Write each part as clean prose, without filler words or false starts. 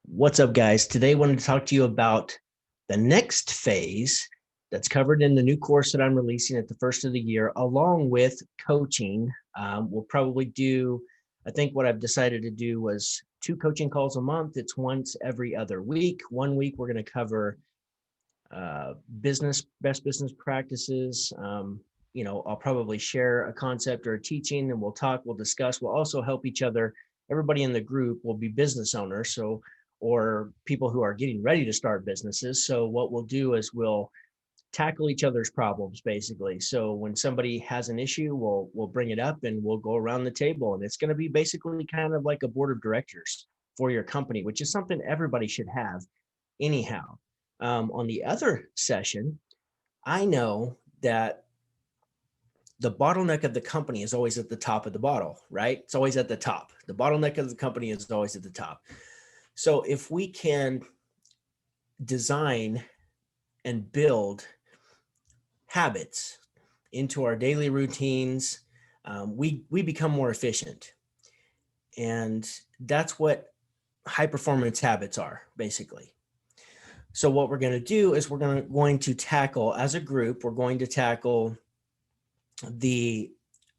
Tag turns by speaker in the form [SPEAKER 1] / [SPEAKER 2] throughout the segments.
[SPEAKER 1] What's up, guys? Today I wanted to talk to you about the next phase that's covered in the new course that I'm releasing at the first of the year, along with coaching. We'll probably do, I think what I've decided to do was 2 coaching calls a month. It's once every other week. One week we're going to cover best business practices. I'll probably share a concept or a teaching and we'll talk, we'll discuss, we'll also help each other. Everybody in the group will be business owners. Or people who are getting ready to start businesses. So what we'll do is we'll tackle each other's problems basically. So when somebody has an issue, we'll bring it up and we'll go around the table, and it's going to be basically kind of like a board of directors for your company, which is something everybody should have anyhow. On the other session, I know that the bottleneck of the company is always at the top of the bottle, right? It's always at the top. The bottleneck of the company is always at the top. So if we can design and build habits into our daily routines, we become more efficient. And that's what high performance habits are, basically. So what we're going to do is we're going to tackle, as a group, we're going to tackle the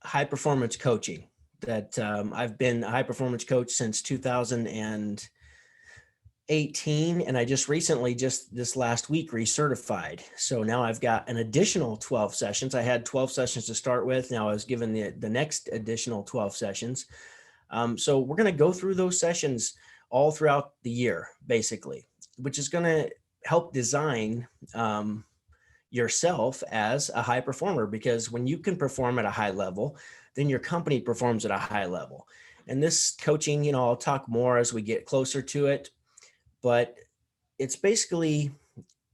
[SPEAKER 1] high performance coaching that I've been a high performance coach since 2018, and I just recently, just this last week, recertified. So now I've got an additional 12 sessions. I had 12 sessions to start with. Now I was given the next additional 12 sessions. So we're going to go through those sessions all throughout the year, basically, which is going to help design yourself as a high performer, because when you can perform at a high level, then your company performs at a high level. And this coaching, I'll talk more as we get closer to it, but it's basically,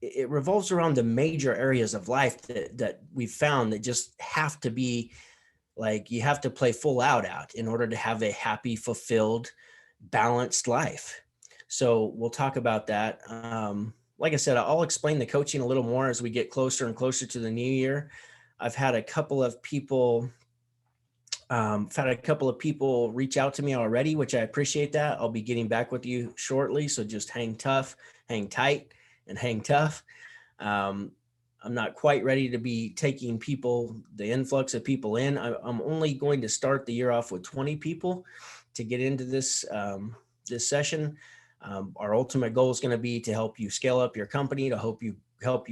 [SPEAKER 1] it revolves around the major areas of life that we've found that just have to be like, you have to play full out in order to have a happy, fulfilled, balanced life. So we'll talk about that. Like I said, I'll explain the coaching a little more as we get closer and closer to the new year. I've had a couple of people reach out to me already, which I appreciate that. I'll be getting back with you shortly. So just hang tough, hang tight, and hang tough. I'm not quite ready to be taking the influx of people in. I'm only going to start the year off with 20 people to get into this session. Our ultimate goal is going to be to help you scale up your company, to help you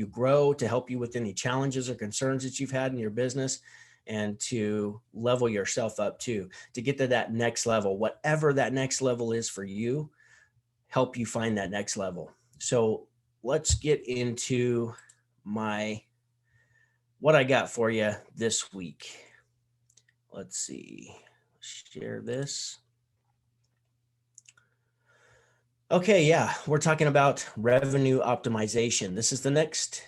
[SPEAKER 1] grow, to help you with any challenges or concerns that you've had in your business, and to level yourself up too, to get to that next level, whatever that next level is for you, help you find that next level. So let's get into what I got for you this week. Let's see, share this. Okay, yeah, we're talking about revenue optimization. This is the next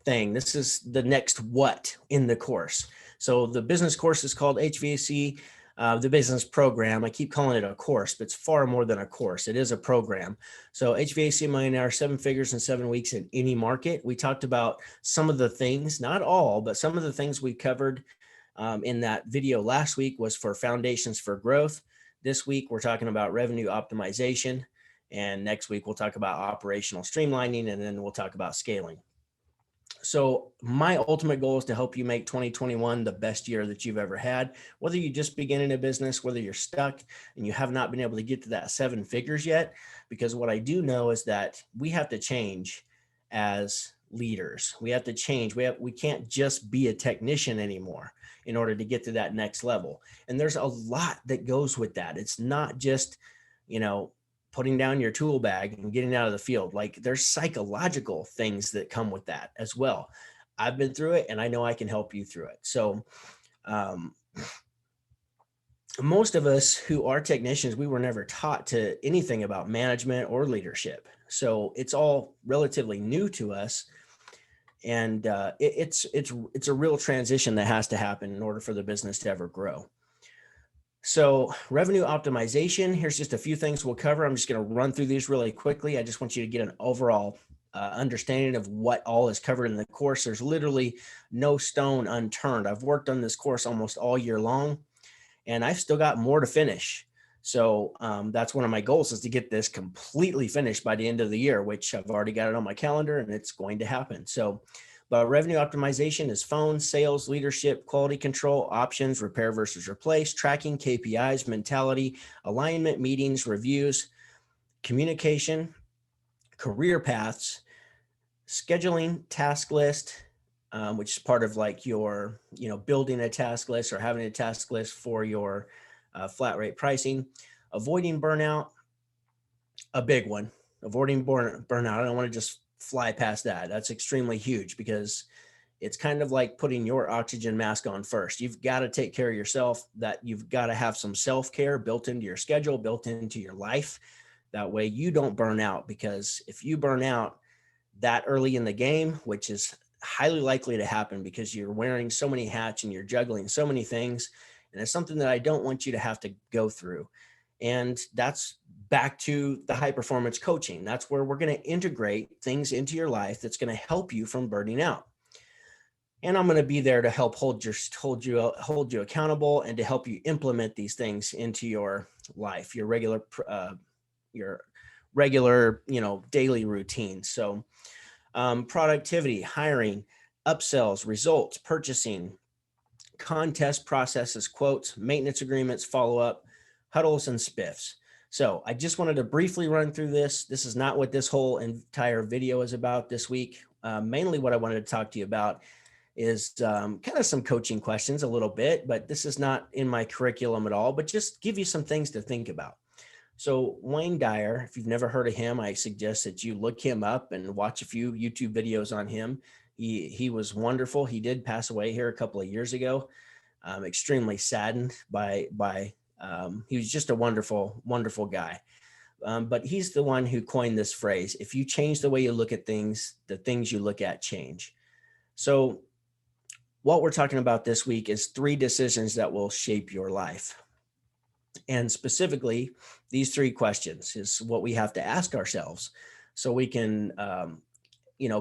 [SPEAKER 1] thing. This is the next what in the course. So the business course is called HVAC, the business program. I keep calling it a course, but it's far more than a course. It is a program. So HVAC Millionaire, 7 figures in 7 weeks in any market. We talked about some of the things, not all, but some of the things we covered in that video last week was for foundations for growth. This week, we're talking about revenue optimization. And next week, we'll talk about operational streamlining, and then we'll talk about scaling. So my ultimate goal is to help you make 2021 the best year that you've ever had, whether you just beginning a business, whether you're stuck and you have not been able to get to that 7 figures yet, because what I do know is that we have to change as leaders. We have to change. We can't just be a technician anymore in order to get to that next level. And there's a lot that goes with that. It's not just, putting down your tool bag and getting out of the field. Like, there's psychological things that come with that as well. I've been through it and I know I can help you through it. So most of us who are technicians, we were never taught to anything about management or leadership. So it's all relatively new to us. And it's a real transition that has to happen in order for the business to ever grow. So revenue optimization, here's just a few things we'll cover. I'm just going to run through these really quickly. I just want you to get an overall understanding of what all is covered in the course. There's literally no stone unturned. I've worked on this course almost all year long, and I've still got more to finish. So that's one of my goals, is to get this completely finished by the end of the year, which I've already got it on my calendar and it's going to happen. So, but revenue optimization is phone, sales, leadership, quality control, options, repair versus replace, tracking, KPIs, mentality, alignment, meetings, reviews, communication, career paths, scheduling, task list, which is part of like your, building a task list or having a task list for your flat rate pricing, avoiding burnout, a big one, avoiding burnout. I don't want to just fly past that. That's extremely huge, because it's kind of like putting your oxygen mask on first. You've got to take care of yourself. That you've got to have some self-care built into your schedule, built into your life. That way you don't burn out, because if you burn out that early in the game, which is highly likely to happen because you're wearing so many hats and you're juggling so many things, and it's something that I don't want you to have to go through. And that's back to the high performance coaching. That's where we're going to integrate things into your life that's going to help you from burning out. And I'm going to be there to help hold you accountable, and to help you implement these things into your life, your regular, daily routine. So productivity, hiring, upsells, results, purchasing, contest processes, quotes, maintenance agreements, follow-up, huddles, and spiffs. So I just wanted to briefly run through this. This is not what this whole entire video is about this week. Mainly what I wanted to talk to you about is kind of some coaching questions a little bit, but this is not in my curriculum at all, but just give you some things to think about. So Wayne Dyer, if you've never heard of him, I suggest that you look him up and watch a few YouTube videos on him. He was wonderful. He did pass away here a couple of years ago. I'm extremely saddened by he was just a wonderful, wonderful guy. But he's the one who coined this phrase: if you change the way you look at things, the things you look at change. So what we're talking about this week is 3 decisions that will shape your life. And specifically, these 3 questions is what we have to ask ourselves, so we can,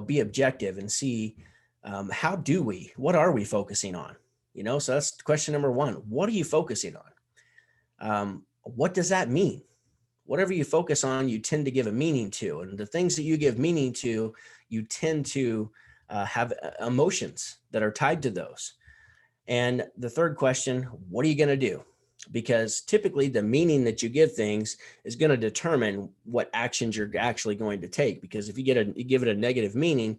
[SPEAKER 1] be objective and see what are we focusing on? So that's question number 1. What are you focusing on? What does that mean? Whatever you focus on, you tend to give a meaning to, and the things that you give meaning to, you tend to have emotions that are tied to those. And the third question, what are you going to do? Because typically the meaning that you give things is going to determine what actions you're actually going to take. Because if you give it a negative meaning,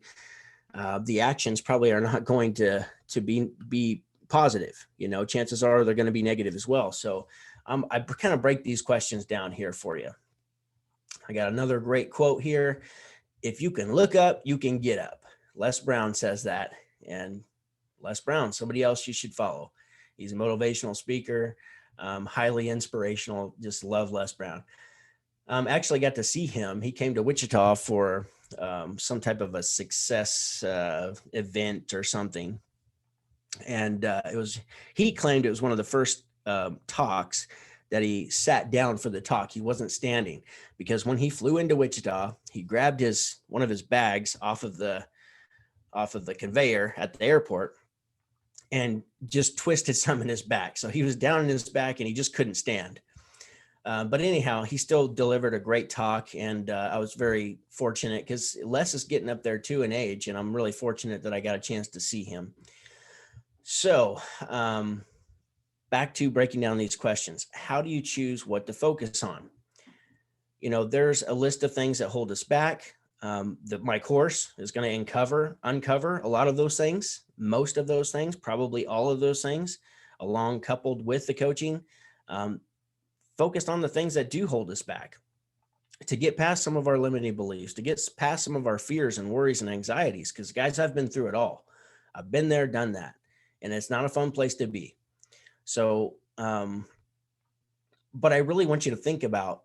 [SPEAKER 1] the actions probably are not going to be positive. Chances are they're going to be negative as well. So I kind of break these questions down here for you. I got another great quote here: if you can look up, you can get up. Les Brown says that. And Les Brown, somebody else you should follow. He's a motivational speaker, highly inspirational. Just love Les Brown. Actually got to see him. He came to Wichita for some type of a success event or something. And he claimed it was one of the first talks that he sat down for the talk. He wasn't standing, because when he flew into Wichita, he grabbed one of his bags off of the conveyor at the airport and just twisted some in his back. So he was down in his back and he just couldn't stand. But anyhow, he still delivered a great talk. And I was very fortunate, because Les is getting up there too in age, and I'm really fortunate that I got a chance to see him. So back to breaking down these questions. How do you choose what to focus on? There's a list of things that hold us back. My course is going to uncover a lot of those things, most of those things, probably all of those things, coupled with the coaching, focused on the things that do hold us back, to get past some of our limiting beliefs, to get past some of our fears and worries and anxieties. Because guys, I've been through it all. I've been there, done that, and it's not a fun place to be. So, but I really want you to think about,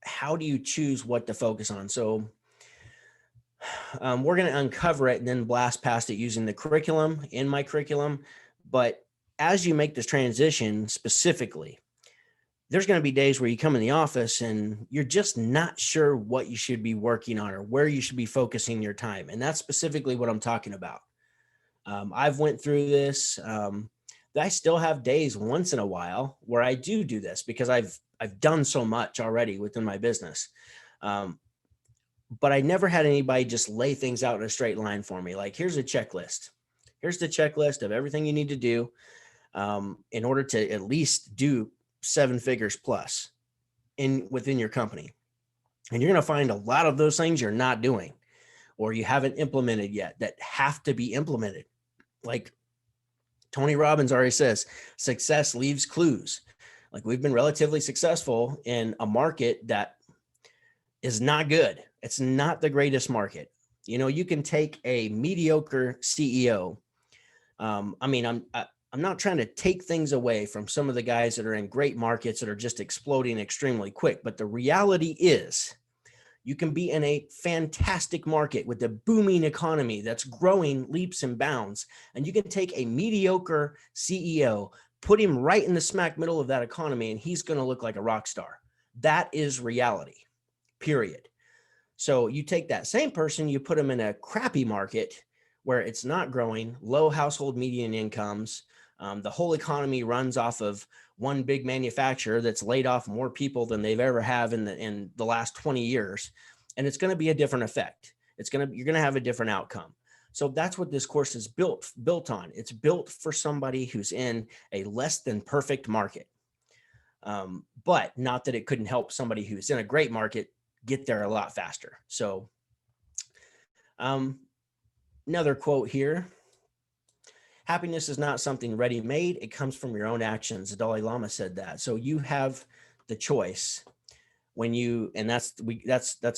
[SPEAKER 1] how do you choose what to focus on? So we're going to uncover it and then blast past it using the curriculum, in my curriculum. But as you make this transition specifically, there's going to be days where you come in the office and you're just not sure what you should be working on or where you should be focusing your time. And that's specifically what I'm talking about. I've went through this. I still have days once in a while where I do this because I've done so much already within my business. Um, but I never had anybody just lay things out in a straight line for me. Like, here's a checklist. Here's the checklist of everything you need to do in order to at least do 7 figures plus within your company. And you're going to find a lot of those things you're not doing or you haven't implemented yet that have to be implemented. Like Tony Robbins already says, success leaves clues. Like, we've been relatively successful in a market that is not good. It's not the greatest market. You know, you can take a mediocre CEO. I'm not trying to take things away from some of the guys that are in great markets that are just exploding extremely quick. But the reality is, you can be in a fantastic market with a booming economy that's growing leaps and bounds. And you can take a mediocre CEO, put him right in the smack middle of that economy, and he's going to look like a rock star. That is reality, period. So you take that same person, you put him in a crappy market where it's not growing, low household median incomes. The whole economy runs off of one big manufacturer that's laid off more people than they've ever have in the last 20 years. And it's going to be a different effect. You're going to have a different outcome. So that's what this course is built on. It's built for somebody who's in a less than perfect market. But not that it couldn't help somebody who's in a great market get there a lot faster. So another quote here: happiness is not something ready-made. It comes from your own actions. The Dalai Lama said that. So you have the choice when you, and that's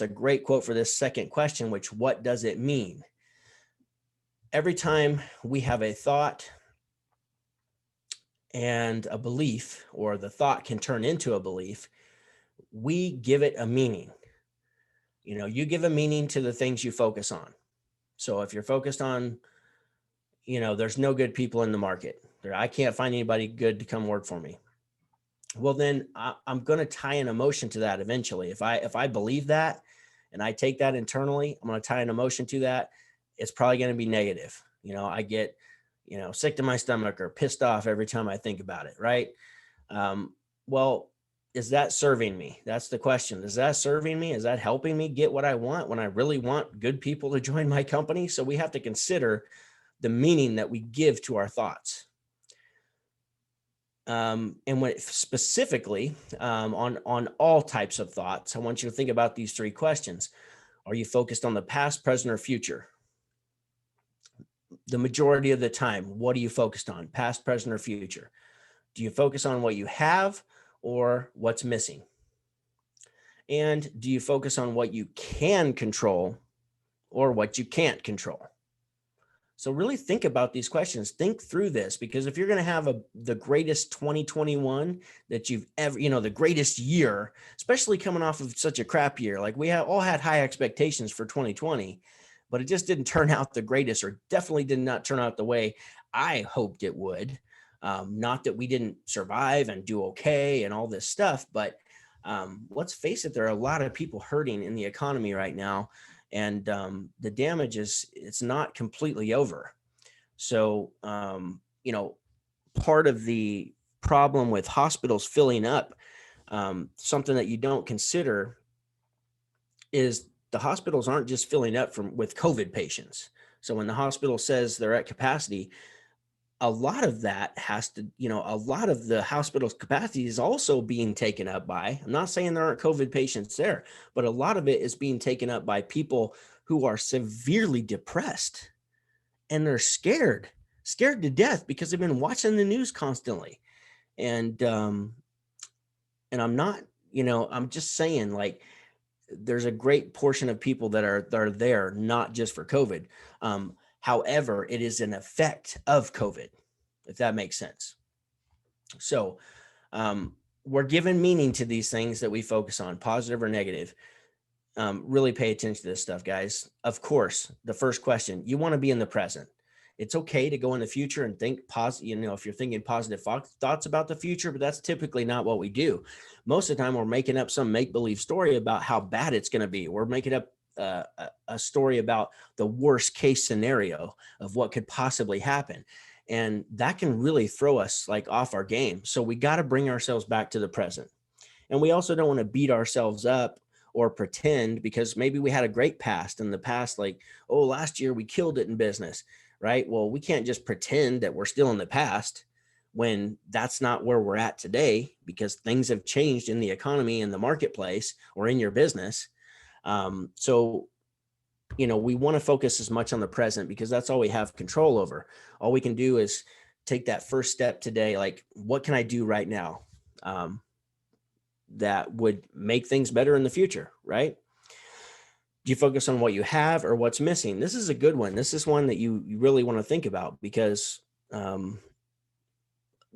[SPEAKER 1] a great quote for this second question, which, what does it mean? Every time we have a thought and a belief, or the thought can turn into a belief, we give it a meaning. You know, you give a meaning to the things you focus on. So if you're focused on, you know, there's no good people in the market, I can't find anybody good to come work for me. Well, then I'm going to tie an emotion to that eventually. If I believe that and I take that internally, I'm going to tie an emotion to that. It's probably going to be negative. You know, I get, you know, sick to my stomach or pissed off every time I think about it. Right. Well, is that serving me? That's the question. Is that serving me? Is that helping me get what I want when I really want good people to join my company? So we have to consider the meaning that we give to our thoughts. And when specifically on all types of thoughts, I want you to think about these 3 questions. Are you focused on the past, present, or future? The majority of the time, what are you focused on? Past, present, or future? Do you focus on what you have or what's missing? And do you focus on what you can control or what you can't control? So really think about these questions. Think through this, because if you're going to have the greatest 2021 that you've ever, you know, the greatest year, especially coming off of such a crap year, like we have all had high expectations for 2020, but it just didn't turn out the greatest, or definitely did not turn out the way I hoped it would. Not that we didn't survive and do okay and all this stuff, but let's face it, there are a lot of people hurting in the economy right now. And the damage it's not completely over. So, you know, part of the problem with hospitals filling up, something that you don't consider is the hospitals aren't just filling up with COVID patients. So when the hospital says they're at capacity, a lot of that has to, you know, a lot of the hospital's capacity is also being taken up by, I'm not saying there aren't COVID patients there, but a lot of it is being taken up by people who are severely depressed, and they're scared to death because they've been watching the news constantly. And I'm not, you know, I'm just saying, like, there's a great portion of people that are there, not just for COVID. However, it is an effect of COVID, if that makes sense. So we're given meaning to these things that we focus on, positive or negative. Really pay attention to this stuff, guys. Of course, the first question, you want to be in the present. It's okay to go in the future and think positive, you know, if you're thinking positive thoughts about the future, but that's typically not what we do. Most of the time, we're making up some make-believe story about how bad it's going to be. We're making up a story about the worst case scenario of what could possibly happen. And that can really throw us like off our game. So we got to bring ourselves back to the present. And we also don't want to beat ourselves up or pretend, because maybe we had a great past in the past, like, oh, last year we killed it in business, right? Well, we can't just pretend that we're still in the past when that's not where we're at today, because things have changed in the economy, in the marketplace, or in your business. So, we want to focus as much on the present, because that's all we have control over. All we can do is take that first step today. Like, what can I do right now that would make things better in the future, right? Do you focus on what you have or what's missing? This is a good one. This is one that you really want to think about, because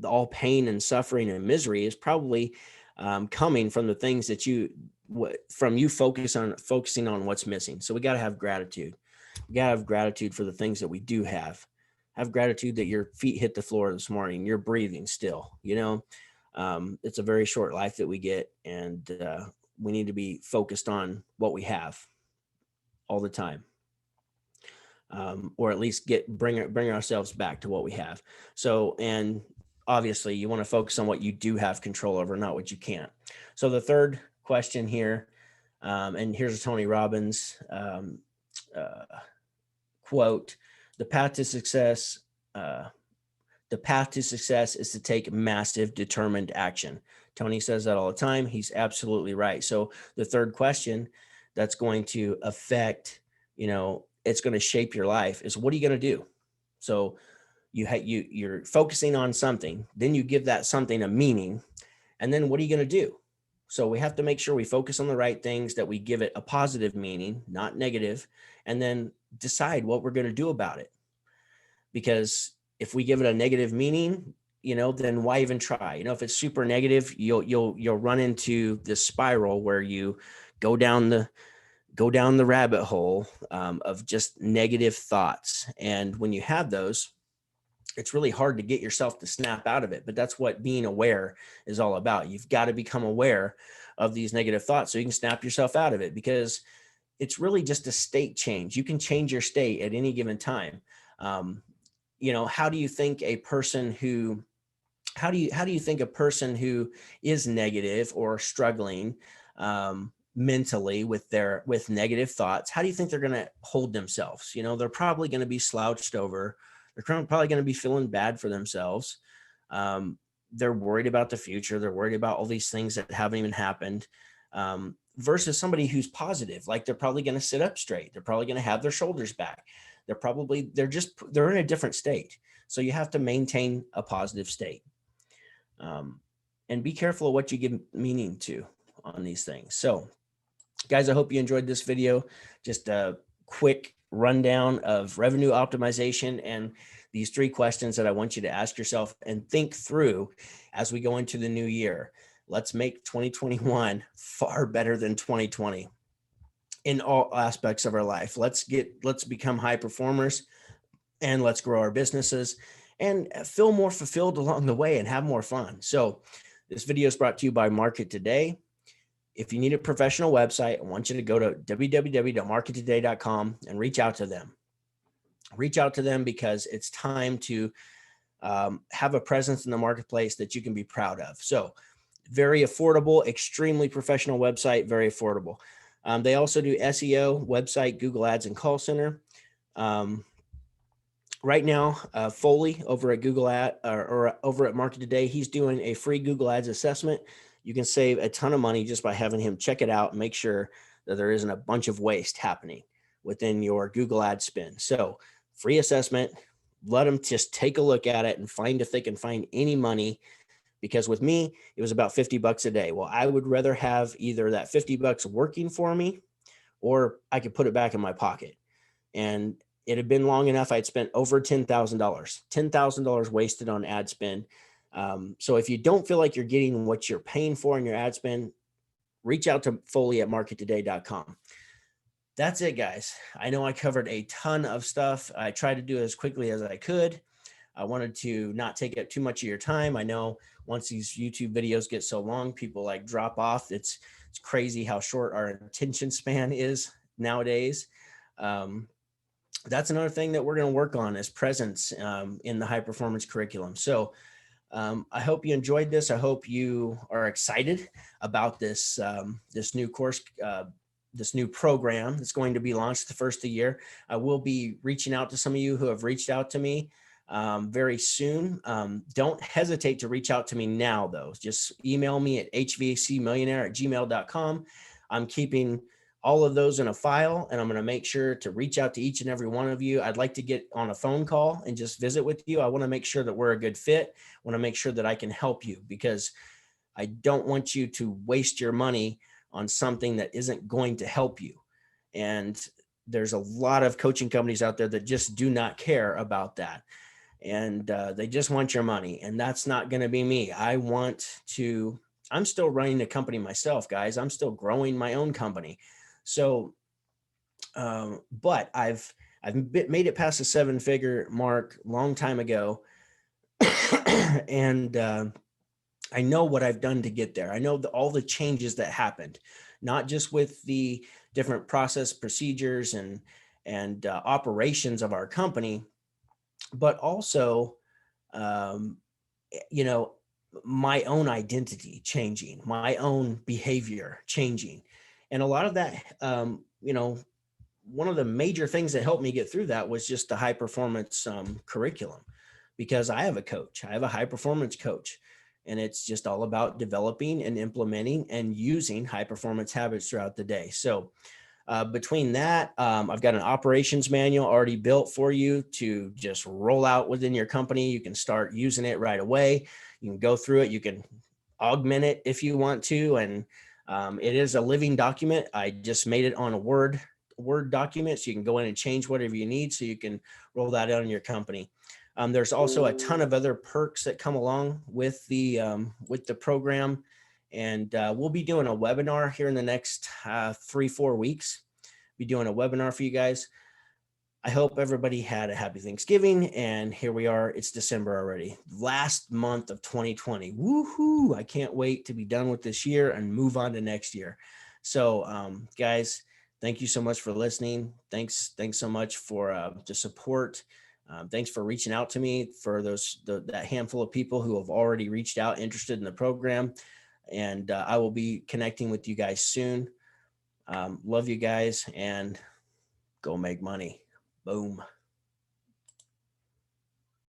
[SPEAKER 1] all pain and suffering and misery is probably coming from the things that from you focusing on what's missing. So we got to have gratitude. We got to have gratitude for the things that we do have. Have gratitude that your feet hit the floor this morning. You're breathing still. It's a very short life that we get, and we need to be focused on what we have all the time, or at least bring ourselves back to what we have. So, and obviously you want to focus on what you do have control over, not what you can't. So the third question here, and here's a Tony Robbins quote: the path to success is to take massive, determined action. Tony says that all the time. He's absolutely right. So the third question that's going to affect, it's going to shape your life is, what are you going to do? So you're focusing on something, then you give that something a meaning, and then what are you going to do? So we have to make sure we focus on the right things, that we give it a positive meaning, not negative, and then decide what we're going to do about it. Because if we give it a negative meaning, then why even try? If it's super negative, you'll run into this spiral where you go down the rabbit hole of just negative thoughts. And when you have those, it's really hard to get yourself to snap out of it. But that's what being aware is all about. You've got to become aware of these negative thoughts so you can snap yourself out of it, because it's really just a state change. You can change your state at any given time. How do you think a person who is negative or struggling mentally with negative thoughts, how do you think they're going to hold themselves? They're probably going to be slouched over. They're probably going to be feeling bad for themselves. They're worried about the future. They're worried about all these things that haven't even happened. Versus somebody who's positive, like they're probably going to sit up straight. They're probably going to have their shoulders back. They're in a different state. So you have to maintain a positive state. And be careful of what you give meaning to on these things. So guys, I hope you enjoyed this video. Just a quick rundown of revenue optimization and these 3 questions that I want you to ask yourself and think through as we go into the new year. Let's make 2021 far better than 2020 in all aspects of our life. Let's become high performers, and let's grow our businesses and feel more fulfilled along the way and have more fun. So this video is brought to you by Market Today. If you need a professional website, I want you to go to www.markettoday.com and reach out to them. Reach out to them because it's time to have a presence in the marketplace that you can be proud of. So very affordable, extremely professional website, very affordable. They also do SEO, website, Google Ads, and call center. Right now, FOLEY over at Google or over at Market Today, he's doing a free Google Ads assessment. You can save a ton of money just by having him check it out and make sure that there isn't a bunch of waste happening within your Google Ad spend. So free assessment, let them just take a look at it and find if they can find any money. Because with me, it was about $50 a day. Well, I would rather have either that $50 working for me, or I could put it back in my pocket. And it had been long enough. I'd spent over $10,000 wasted on ad spend. So if you don't feel like you're getting what you're paying for in your ad spend, reach out to FOLEY at markettoday.com. That's it, guys. I know I covered a ton of stuff. I tried to do it as quickly as I could. I wanted to not take up too much of your time. I know once these YouTube videos get so long, people like drop off. It's crazy how short our attention span is nowadays. that's another thing that we're going to work on is presence in the high performance curriculum. So I hope you enjoyed this. I hope you are excited about this new course, this new program that's going to be launched the first of the year. I will be reaching out to some of you who have reached out to me very soon. Don't hesitate to reach out to me now, though. Just email me at hvacmillionaire@gmail.com. I'm keeping all of those in a file, and I'm going to make sure to reach out to each and every one of you. I'd like to get on a phone call and just visit with you. I want to make sure that we're a good fit. I want to make sure that I can help you, because I don't want you to waste your money on something that isn't going to help you. And there's a lot of coaching companies out there that just do not care about that. And they just want your money. And that's not going to be me. I'm still running a company myself, guys. I'm still growing my own company. So, but I've made it past the 7-figure mark long time ago. And I know what I've done to get there. I know all the changes that happened, not just with the different process procedures and operations of our company, but also, um, you know, my own identity changing, my own behavior changing. And a lot of that, one of the major things that helped me get through that was just the high performance curriculum, because I have a coach, I have a high performance coach, and it's just all about developing and implementing and using high performance habits throughout the day. So between that, I've got an operations manual already built for you to just roll out within your company. You can start using it right away. You can go through it. You can augment it if you want to. And it is a living document. I just made it on a Word document, so you can go in and change whatever you need, so you can roll that out in your company. There's also a ton of other perks that come along with the program. And we'll be doing a webinar here in the next 3-4 weeks. Be doing a webinar for you guys. I hope everybody had a happy Thanksgiving. And here we are. It's December already. Last month of 2020. Woohoo! I can't wait to be done with this year and move on to next year. So guys, thank you so much for listening. Thanks so much for the support. Thanks for reaching out to me, for that handful of people who have already reached out interested in the program. And I will be connecting with you guys soon. Love you guys, and go make money. Boom.